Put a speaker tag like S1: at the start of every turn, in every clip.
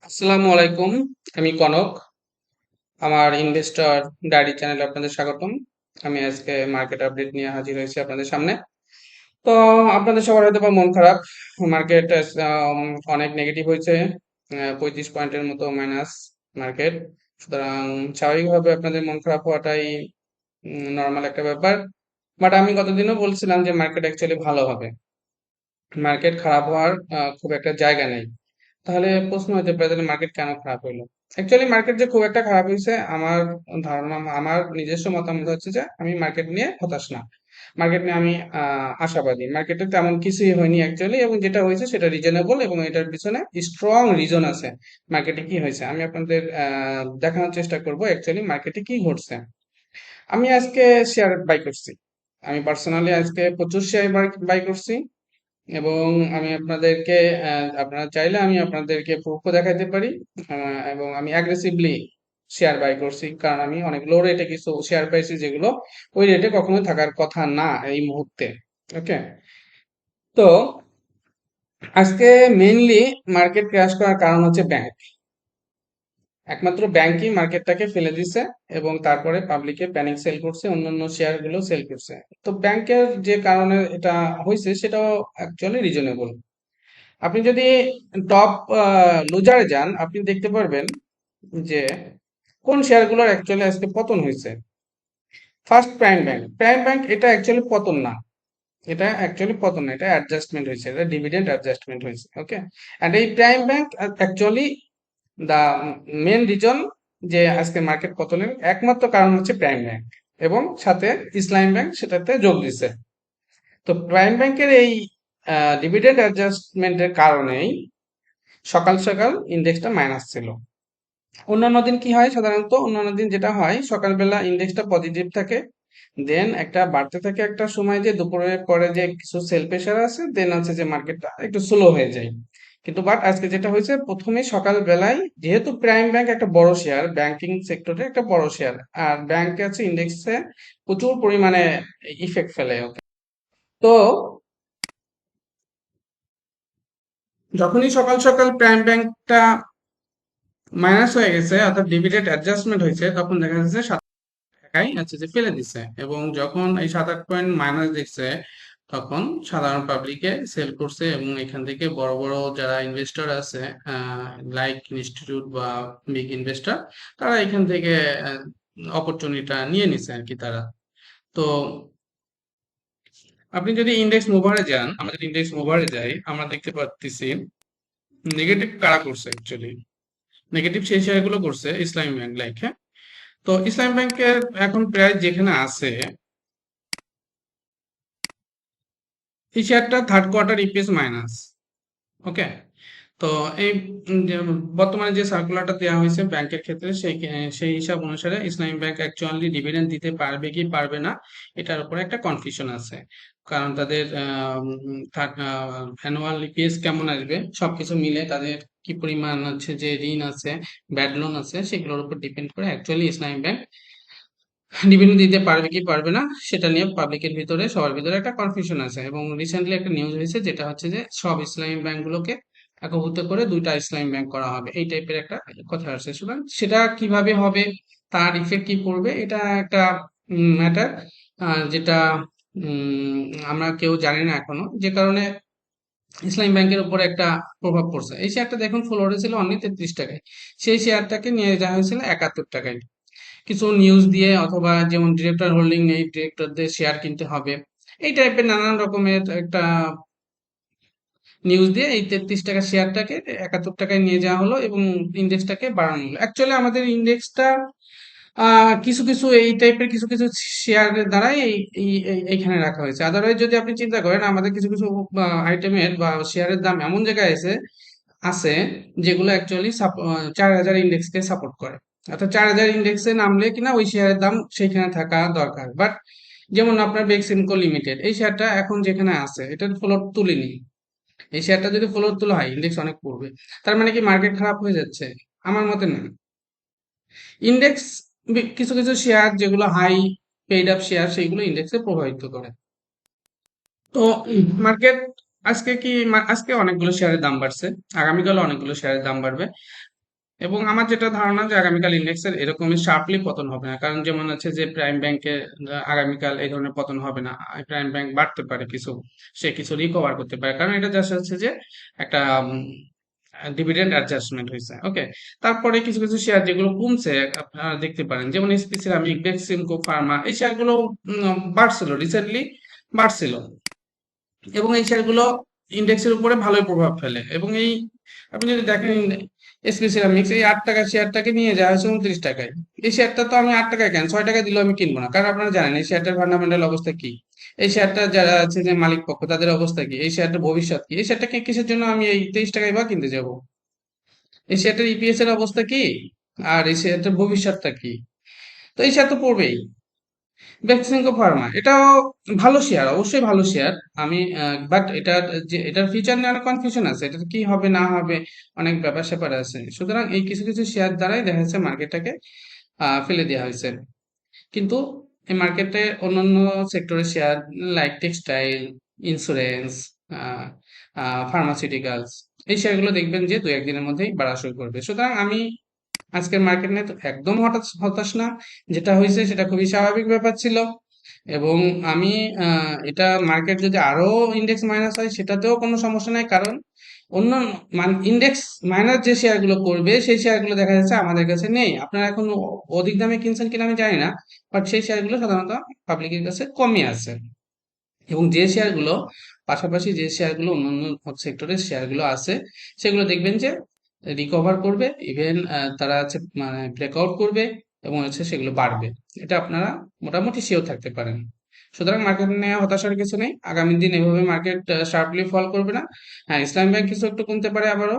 S1: আসসালামু আলাইকুম। আমি কনক। আমার ইনভেস্টর ডায়েরি চ্যানেলে আপনাদের স্বাগতম। আমি আজকে মার্কেট আপডেট নিয়ে হাজির হয়েছি আপনাদের সামনে। তো আপনাদের সবার হয়তো বা মন খারাপ। মার্কেট অনেক নেগেটিভ হয়েছে। 35 পয়েন্টের মতো মাইনাস মার্কেট। সুতরাং স্বাভাবিকভাবে আপনাদের মন খারাপ হওয়াটাই নর্মাল একটা ব্যাপার। বাট আমি গতদিনও বলছিলাম যে মার্কেট অ্যাকচুয়ালি ভালো হবে। মার্কেট খারাপ হওয়ার খুব একটা জায়গা নেই। তাহলে প্রশ্ন হতে পারে তাহলে মার্কেট কেন খারাপ হইলো? অ্যাকচুয়ালি মার্কেট যে খুব একটা খারাপ হয়েছে আমার ধারণা, আমার নিজস্ব মতামত হচ্ছে যে আমি মার্কেট নিয়ে হতাশ না। মার্কেট নিয়ে আমি আশাবাদী। মার্কেটে তেমন কিছুই হয়নি অ্যাকচুয়ালি, এবং যেটা হয়েছে সেটা রিজনেবল এবং এটার পিছনে স্ট্রং রিজন আছে। মার্কেটে কি হয়েছে আমি আপনাদের দেখানোর চেষ্টা করব অ্যাকচুয়ালি মার্কেটে কি ঘটছে। আমি আজকে শেয়ার বাই করছি। আমি পার্সোনালি আজকে প্রচুর শেয়ার বাই করছি, এবং আমি আপনাদেরকে আপনারা চাইলে আমি আপনাদেরকে প্রুফও দেখাতে পারি। এবং আমি অ্যাগ্রেসিভলি শেয়ার বাই করছি, কারণ আমি অনেক লো রেটে কিছু শেয়ার পাইছি যেগুলো ওই রেটে কখনো থাকার কথা না এই মুহূর্তে। ওকে। তো আজকে মেইনলি মার্কেট ক্র্যাশ করার কারণ হচ্ছে ব্যাংক। একমাত্র ব্যাংকই মার্কেটটাকে ফেলে দিছে, এবং তারপরে পাবলিকে প্যানিক সেল করছে, অন্যান্য শেয়ার গুলো সেল করছে। তো ব্যাংকের যে কারণে এটা হয়েছে সেটাও অ্যাকচুয়ালি রিজনেবল। আপনি যদি টপ লুজারে যান আপনি দেখতে পারবেন যে কোন শেয়ারগুলোর অ্যাকচুয়ালি আজকে পতন হয়েছে। First prime bank. Prime bank এটা অ্যাকচুয়ালি পতন না, এটা অ্যাকচুয়ালি পতন না, এটা অ্যাডজাস্টমেন্ট হয়েছে, এটা ডিভিডেন্ড অ্যাডজাস্টমেন্ট হয়েছে। ওকে। অ্যান্ড এই প্রাইম ব্যাংক অ্যাকচুয়ালি দা মেন রিজন যে আজকে মার্কেট পতনের একমাত্র কারণ হচ্ছে প্রাইম ব্যাংক, এবং সাথে ইসলামী ব্যাংক সেটাতে যোগ দিছে। তো প্রাইম ব্যাংকের এই ডিভিডেন্ড অ্যাডজাস্টমেন্টের কারণেই সকাল সকাল ইন্ডেক্সটা মাইনাস ছিল। অন্যান্য দিন কি হয়, সাধারণত অন্যান্য দিন যেটা হয় সকালবেলা ইন্ডেক্সটা পজিটিভ থাকে, দেন একটা বাড়তে থাকে, একটা সময় যে দুপুরের পরে যে কিছু সেল প্রেশার আছে, দেন আছে যে মার্কেটটা একটু স্লো হয়ে যায়। কিন্তু বাট আজকে যেটা হয়েছে, প্রথমে সকালবেলায় যেহেতু প্রাইম ব্যাংক একটা বড় শেয়ার, ব্যাংকিং সেক্টরে একটা বড় শেয়ার, আর ব্যাংক আছে ইন্ডেক্সে প্রচুর পরিমাণে ইফেক্ট ফেলে। ওকে। তো যখনই সকাল সকাল প্রাইম ব্যাংকটা মাইনাস হয়ে গেছে, অর্থাৎ ডিভিডেন্ড অ্যাডজাস্টমেন্ট হয়েছে, তখন দেখা যাচ্ছে টাকাই আছে যে ফেলে দিছে, এবং যখন এই 7-8 পয়েন্ট মাইনাস দেখছে তখন সাধারণ পাবলিকে সেল করছে, এবং এখান থেকে বড় বড় যারা ইনভেস্টর আছে, লাইক ইনস্টিটিউট বা বিগ ইনভেস্টর, তারা এখান থেকে অপরচুনিটিটা নিয়ে নিছে আর কি তারা। তো আপনি যদি ইন্ডেক্স মুভারে যান, আমাদের ইন্ডেক্স মুভারে যাই, আমরা দেখতে পাচ্ছি নেগেটিভ কারা করছে অ্যাকচুয়ালি। নেগেটিভ সেই শেয়ারগুলো করছে ইসলামী ব্যাংক, লাইক, হ্যাঁ। তো ইসলামী ব্যাংকের এখন প্রায় যেখানে আছে, এই শেয়ারটা থার্ড কোয়ার্টার ইপিএস মাইনাস। ওকে। তো এই বর্তমানে যে সার্কুলারটা দেওয়া হয়েছে ব্যাংকের ক্ষেত্রে, সেই হিসাব অনুসারে ইসলামী ব্যাংক অ্যাকচুয়ালি ডিভিডেন্ড দিতে পারবে কি পারবে না, এটার উপরে একটা কনফিউশন আছে। কারণ তাদের অ্যানুয়াল ইপিএস কেমন আসবে সবকিছু মিলে তাদের কি পরিমাণ হচ্ছে যে ঋণ আছে, ব্যাড লোন আছে, সেগুলোর উপর ডিপেন্ড করে অ্যাকচুয়ালি ইসলামী ব্যাংক ডিভিডেন্ড দিতে পারবে কি পারবে না সেটা নিয়ে পাবলিকের ভিতরে, সবার ভিতরে একটা কনফিউশন আছে। এবং রিসেন্টলি একটা নিউজ হয়েছে যেটা হচ্ছে যে সব ইসলামী ব্যাংকগুলোকে একভূত করে দুইটা ইসলামী ব্যাংক করা হবে, এই টাইপের একটা কথা আসছে। সুতরাং সেটা কিভাবে হবে, তার ইফেক্ট কি পড়বে, এটা একটা ম্যাটার যেটা উম, আমরা কেউ জানি না এখনো, যে কারণে ইসলামী ব্যাংকের উপর একটা প্রভাব পড়ছে। এই শেয়ারটা দেখুন ফ্লোরে ছিল অনলি 33 টাকায়, সেই শেয়ারটাকে নিয়ে যাওয়া হয়েছিল 71 টাকায়। কিছু নিউজ দিয়ে, অথবা যেমন ডিরেক্টর হোল্ডিং নেই, ডিরেক্টরদের শেয়ার কিনতে হবে, এই টাইপের নানান রকমের একটা নিউজ দিয়ে এই 33 টাকা শেয়ারটাকে 71 টাকায় নিয়ে যাওয়া হলো, এবং ইন্ডেক্সটাকে বাড়ানো হলো। অ্যাকচুয়ালি আমাদের ইন্ডেক্সটা কিছু কিছু এই টাইপের কিছু কিছু শেয়ারের দ্বারাই এইখানে রাখা হয়েছে। আদারওয়াইজ যদি আপনি চিন্তা করেন, আমাদের কিছু কিছু আইটেমের বা শেয়ারের দাম এমন জায়গায় আছে যেগুলো অ্যাকচুয়ালি 4,000 ইন্ডেক্সকে সাপোর্ট করে। অর্থাৎ 4,000 ইন্ডেক্সে নামলে কিনা ওই শেয়ারের দাম সেইখানে থাকা দরকার। বাট যেমন আপনার বেক্সিমকো লিমিটেড, এই শেয়ারটা এখন যেখানে আছে এটার ফ্লোট তুলিনি। এই শেয়ারটা যদি ফ্লোট তোলা হয় ইন্ডেক্স অনেক পড়বে। তার মানে কি মার্কেট খারাপ হয়ে যাচ্ছে? আমার মতে না। ইন্ডেক্স কিছু কিছু শেয়ার যেগুলো হাই পেইড আপ শেয়ার, সেইগুলো ইন্ডেক্সে প্রভাবিত করে। তো মার্কেট আজকে কি আজকে অনেকগুলো শেয়ারের দাম বাড়ছে, আগামীকাল অনেকগুলো শেয়ারের দাম বাড়বে। এবং আমার যেটা ধারণা যে আগামীকাল ইন্ডেক্সের এরকমই শার্পলি পতন হবে না, কারণ যেমন আছে যে প্রাইম ব্যাংকে আগামীকাল এই ধরনের পতন হবে না। প্রাইম ব্যাংক বাড়তে পারে কিছু, সে কিছু রিকভার করতে পারে, কারণ এটা জাস্ট হচ্ছে যে একটা ডিভিডেন্ড অ্যাডজাস্টমেন্ট হয়েছে। ওকে, তারপরে কিছু কিছু শেয়ার যেগুলো কমছে আপনারা দেখতে পারেন, যেমন এসপি সিরামিক, বেক্সিমকো ফার্মা, এই শেয়ারগুলো বাড়ছিল রিসেন্টলি, বাড়ছিল, এবং এই শেয়ারগুলো ইন্ডেক্সের উপরে ভালোই প্রভাব ফেলে। এবং এই আপনি যদি দেখেন এসপি সিরামিক্স এই 8 টাকা শেয়ারটাকে নিয়ে যাওয়া হয়েছে 29 টাকায়। এই শেয়ারটা তো আমি 8 টাকায় কেন, 6 টাকা দিলেও আমি কিনবো না, কারণ আপনারা জানেন এই শেয়ারটার ফান্ডামেন্টাল অবস্থা কি, এই শেয়ারটা যারা আছে যে মালিক পক্ষ তাদের অবস্থা কি, এই শেয়ারটার ভবিষ্যৎ কি, এই শেয়ারটাকে কিসের জন্য আমি এই 23 টাকায় বা কিনতে যাব, এই শেয়ারটার ইপিএস এর অবস্থা কি, আর এই শেয়ারটার ভবিষ্যৎটা কি। তো এই শেয়ার তো পড়বেই। বেক্সিমকো ফার্মা এটাও ভালো শেয়ার, অবশ্যই ভালো শেয়ার। আমি বাট এটার যে এটার ফিউচার নিয়ে অনেক কনফিউশন আছে, এটার কি হবে না হবে, অনেক ব্যাপার স্যাপার আছে। সুতরাং এই কিছু কিছু শেয়ার দ্বারাই দেখা যাচ্ছে মার্কেটটাকে ফেলে দেওয়া হয়েছে। কিন্তু এই মার্কেটে অন্যান্য সেক্টরের share like textile, insurance, pharmaceuticals, এই শেয়ারগুলো দেখবেন যে 2-1 দিনের মধ্যেই বাড়া শুরু করবে। সুতরাং আমি আজকের মার্কেট নিয়ে তো একদম হঠাৎ হতাশ না, যেটা হয়েছে সেটা খুবই স্বাভাবিক ব্যাপার ছিল। এবং আমি এটা মার্কেট যদি আরো ইন্ডেক্স মাইনাস হয় সেটাতেও কোনো সমস্যা নাই, কারণ অন্য ইন্ডেক্স মাইনাস যে শেয়ারগুলো করবে সেই শেয়ারগুলো দেখা যাচ্ছে আমাদের কাছে নেই। আপনারা এখন অধিক দামে কিনছেন কিনা আমি জানি না, বাট সেই শেয়ারগুলো সাধারণত পাবলিকের কাছে কমই আছে। এবং যে শেয়ারগুলো পাশাপাশি যে শেয়ারগুলো অন্যান্য সেক্টরের শেয়ারগুলো আছে সেগুলো দেখবেন যে রিকভার করবে, ইভেন তারা হচ্ছে মানে ব্রেকআউট করবে, এবং হচ্ছে সেগুলো বাড়বে। এটা আপনারা মোটামুটি শিওর থাকতে পারেন। সুতরাং মার্কেট নিয়ে হতাশার কিছু নেই, আগামী দিন এভাবে মার্কেট শার্পলি ফল করবে না। হ্যাঁ, ইসলামী ব্যাংক কিছু একটু কমতে পারে আবারও,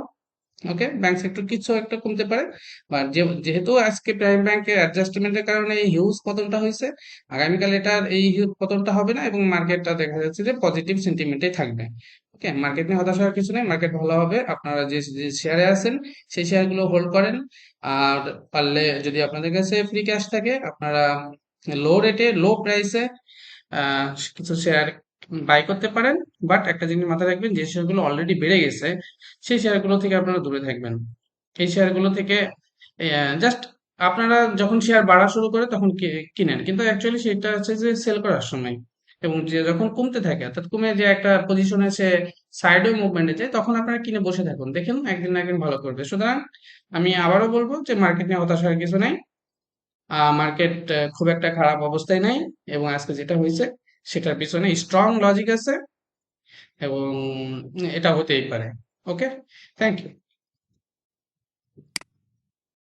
S1: ওকে, ব্যাংক সেক্টর কিছু একটা কমতে পারে। বাট যেহেতু আজকে প্রাইম ব্যাংকের অ্যাডজাস্টমেন্টের কারণে এই হিউজ পতনটা হয়েছে, আগামীকাল এটার এই হিউজ পতনটা হবে না, এবং মার্কেটটা দেখা যাচ্ছে যে পজিটিভ সেন্টিমেন্টে থাকবে। ওকে, মার্কেট নিয়ে হতাশ হওয়ার কিছু নেই, মার্কেট ভালো হবে। আপনারা যে যে শেয়ারে আছেন সেই শেয়ারগুলো হোল্ড করেন। আর পারলে যদি আপনাদের কাছে ফ্রি ক্যাশ থাকে আপনারা লো রেটে লো প্রাইসে আহ কিছু শেয়ার বাই করতে পারেন। বাট একটা জিনিস মাথায় রাখবেন, যে শেয়ারগুলো অলরেডি বেড়ে গেছে সেই শেয়ারগুলো থেকে আপনারা দূরে থাকবেন। এই শেয়ারগুলো থেকে জাস্ট আপনারা যখন শেয়ার বাড়া শুরু করে তখন কিনেন, কিন্তু অ্যাকচুয়ালি সেটা হচ্ছে যে সেল করার সময়। এবং যে যখন কমতে থাকে অর্থাৎ কমে যে একটা পজিশনে সে সাইডওয়ে মুভমেন্টে যায় তখন আপনারা কিনে বসে থাকুন, দেখেন একদিন না একদিন ভালো করবে। সুতরাং আমি আবারও বলবো যে মার্কেট নিয়ে হতাশ হওয়ার কিছু নাই। মার্কেট খুব একটা খারাপ অবস্থায় নাই, এবং আজকে যেটা হয়েছে সেটার পিছনে স্ট্রং লজিক আছে, এবং এটা হতেই পারে। ওকে, থ্যাংক ইউ।